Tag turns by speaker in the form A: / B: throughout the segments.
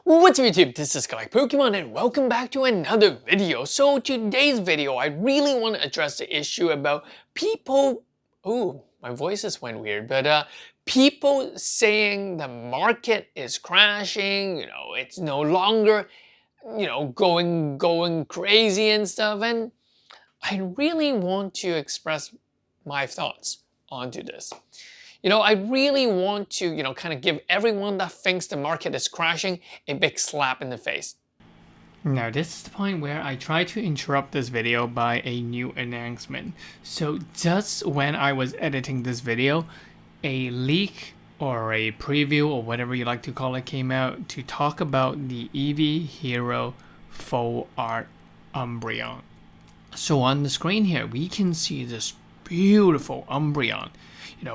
A: What's up YouTube, this is Collect Pokemon and welcome back to another video. So today's video, I really want to address the issue about people, ooh, my voice just went weird, but people saying the market is crashing, it's no longer, going crazy and stuff. And I really want to express my thoughts onto this. I really want to, kind of give everyone that thinks the market is crashing a big slap in the face.
B: Now this is the point where I try to interrupt this video by a new announcement. So just when I was editing this video, a leak or a preview or whatever you like to call it came out to talk about the Eevee Hero Full Art Umbreon. So on the screen here, we can see this beautiful Umbreon,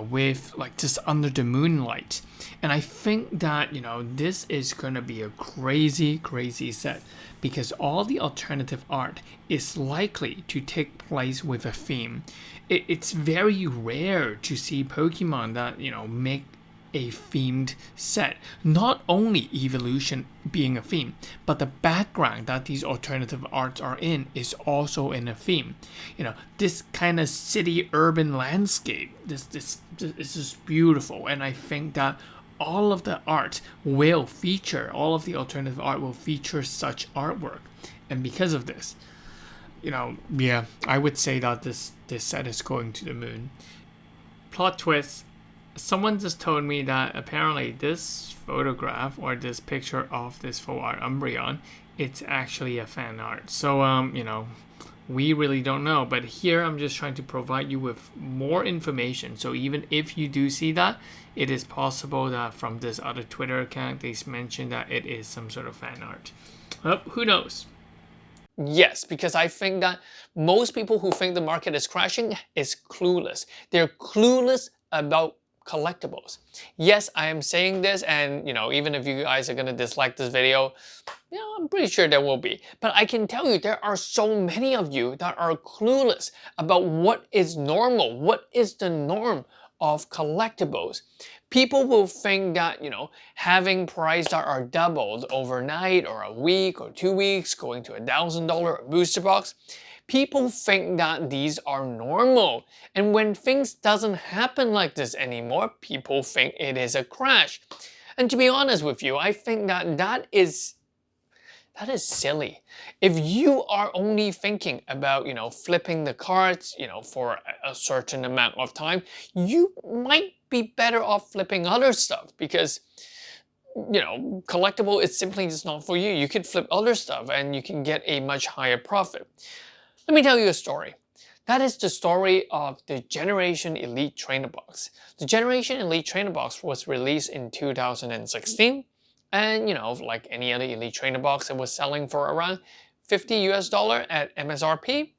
B: with like just under the moonlight. And I think that, this is gonna be a crazy set because all the alternative art is likely to take place with a theme. It's very rare to see Pokemon that, make a themed set. Not only evolution being a theme, but the background that these alternative arts are in is also in a theme. This kind of city urban landscape, this is just beautiful, and I think that all of the art will feature, all of the alternative art will feature such artwork. And because of this, yeah, I would say that this set is going to the moon. Plot twist. Someone just told me that apparently this photograph or this picture of this full art Umbreon, it's actually a fan art. So, we really don't know. But here I'm just trying to provide you with more information. So even if you do see that, it is possible that from this other Twitter account, they mentioned that it is some sort of fan art. Who knows?
A: Yes, because I think that most people who think the market is crashing is clueless. They're clueless about collectibles. Yes, I am saying this, and even if you guys are gonna dislike this video, I'm pretty sure there will be. But I can tell you there are so many of you that are clueless about what is normal, what is the norm of collectibles. People will think that, having prices that are doubled overnight or a week or 2 weeks, going to $1,000 booster box, people think that these are normal. And when things doesn't happen like this anymore, people think it is a crash. And to be honest with you, I think that that is silly. If you are only thinking about, flipping the cards, for a certain amount of time, you might be better off flipping other stuff because, collectible is simply just not for you. You could flip other stuff and you can get a much higher profit. Let me tell you a story. That is the story of the Generation Elite Trainer Box. The Generation Elite Trainer Box was released in 2016. And, like any other Elite Trainer Box, it was selling for around $50 at MSRP.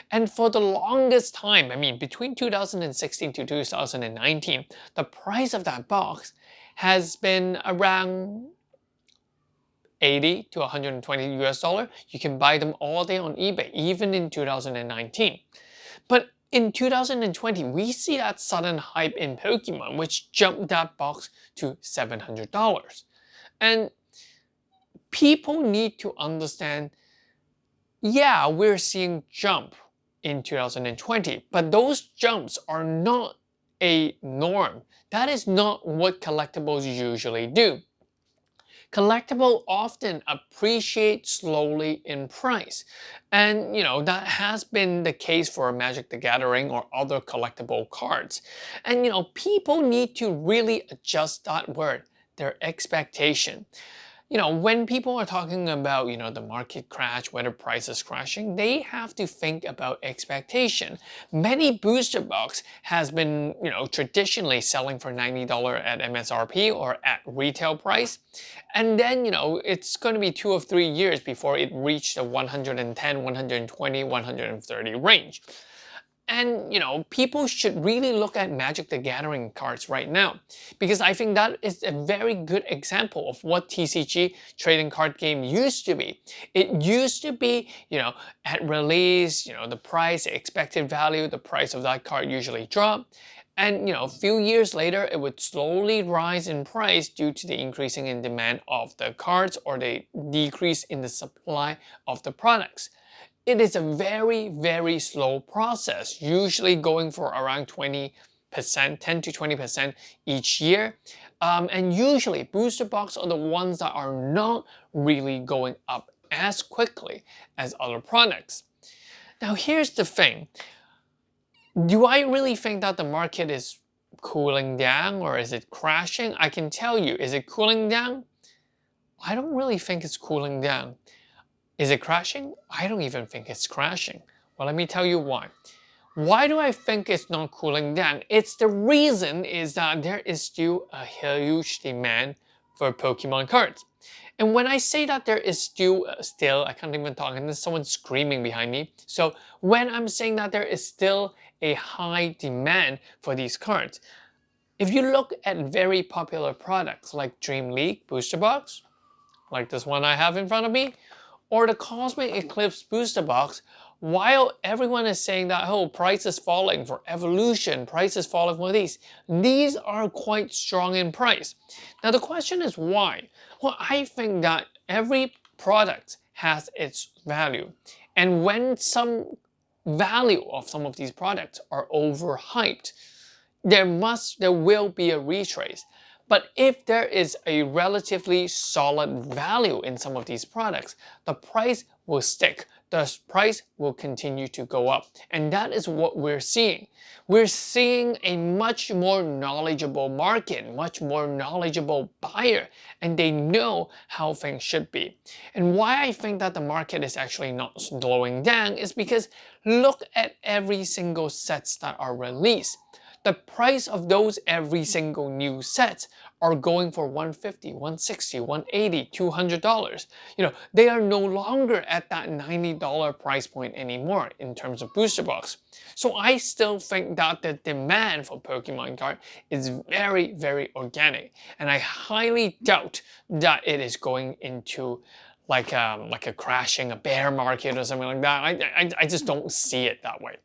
A: And for the longest time, between 2016 to 2019, the price of that box has been around $80 to $120. You can buy them all day on eBay, even in 2019. But in 2020, we see that sudden hype in Pokemon, which jumped that box to $700. And people need to understand, yeah, we're seeing jump in 2020, but those jumps are not a norm. That is not what collectibles usually do. Collectibles often appreciate slowly in price. And, that has been the case for Magic the Gathering or other collectible cards. And, people need to really adjust that word, their expectation. When people are talking about, the market crash, whether price is crashing, they have to think about expectation. Many booster box has been, traditionally selling for $90 at MSRP or at retail price. And then, it's going to be 2 or 3 years before it reached the 110, 120, 130 range. And, people should really look at Magic the Gathering cards right now, because I think that is a very good example of what TCG trading card game used to be. It used to be, at release, the price, the expected value, the price of that card usually dropped. And a few years later, it would slowly rise in price due to the increasing in demand of the cards or the decrease in the supply of the products. It is a very, very slow process, usually going for around 20%, 10 to 20% each year. And usually booster box are the ones that are not really going up as quickly as other products. Now here's the thing. Do I really think that the market is cooling down or is it crashing? I can tell you, is it cooling down? I don't really think it's cooling down. Is it crashing? I don't even think it's crashing. Well, let me tell you why. Why do I think it's not cooling down? It's the reason is that there is still a huge demand for Pokemon cards. And when I say that there is still, I can't even talk, and there's someone screaming behind me. So when I'm saying that there is still a high demand for these cards, if you look at very popular products like Dream League Booster Box, like this one I have in front of me, or the Cosmic Eclipse Booster Box, while everyone is saying that, oh, price is falling for Evolution, price is falling for these are quite strong in price. Now the question is why? Well, I think that every product has its value. And when some value of some of these products are overhyped, there will be a retrace. But if there is a relatively solid value in some of these products, the price will stick. The price will continue to go up. And that is what we're seeing. We're seeing a much more knowledgeable market, much more knowledgeable buyer, and they know how things should be. And why I think that the market is actually not slowing down is because look at every single sets that are released. The price of those every single new sets are going for $150, $160, $180, $200. They are no longer at that $90 price point anymore in terms of booster box. So I still think that the demand for Pokemon card is very, very organic. And I highly doubt that it is going into like a crashing, a bear market or something like that. I just don't see it that way.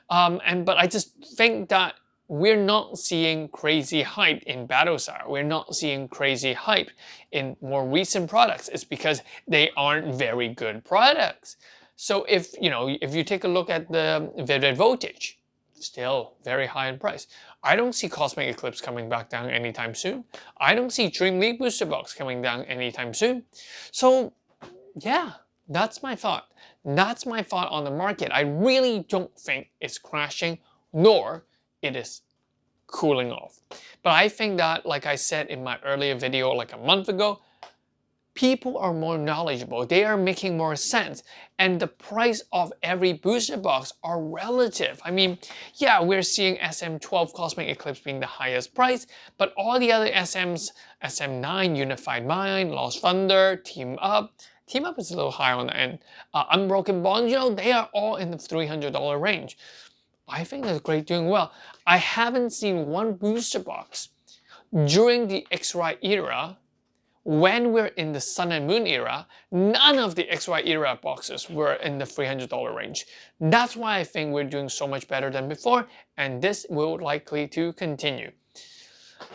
A: But I just think that we're not seeing crazy hype in Battlestar. We're not seeing crazy hype in more recent products. It's because they aren't very good products. So if you take a look at the Vivid Voltage, still very high in price. I don't see Cosmic Eclipse coming back down anytime soon. I don't see Dream League Booster Box coming down anytime soon. So yeah, that's my thought. That's my thought on the market. I really don't think it's crashing, nor it is cooling off. But I think that, like I said in my earlier video like a month ago, people are more knowledgeable. They are making more sense. And the price of every booster box are relative. I mean, yeah, we're seeing SM12 Cosmic Eclipse being the highest price, but all the other SMs, SM9, Unified Mind, Lost Thunder, Team Up is a little high on the end. Unbroken Bonjo, they are all in the $300 range. I think that's great, doing well. I haven't seen one booster box during the X-Y era. When we're in the Sun and Moon era, none of the X-Y era boxes were in the $300 range. That's why I think we're doing so much better than before, and this will likely to continue.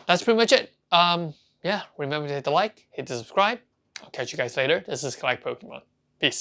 A: That's pretty much it. Yeah, remember to hit the like, hit the subscribe. I'll catch you guys later. This is Collect Pokemon. Peace.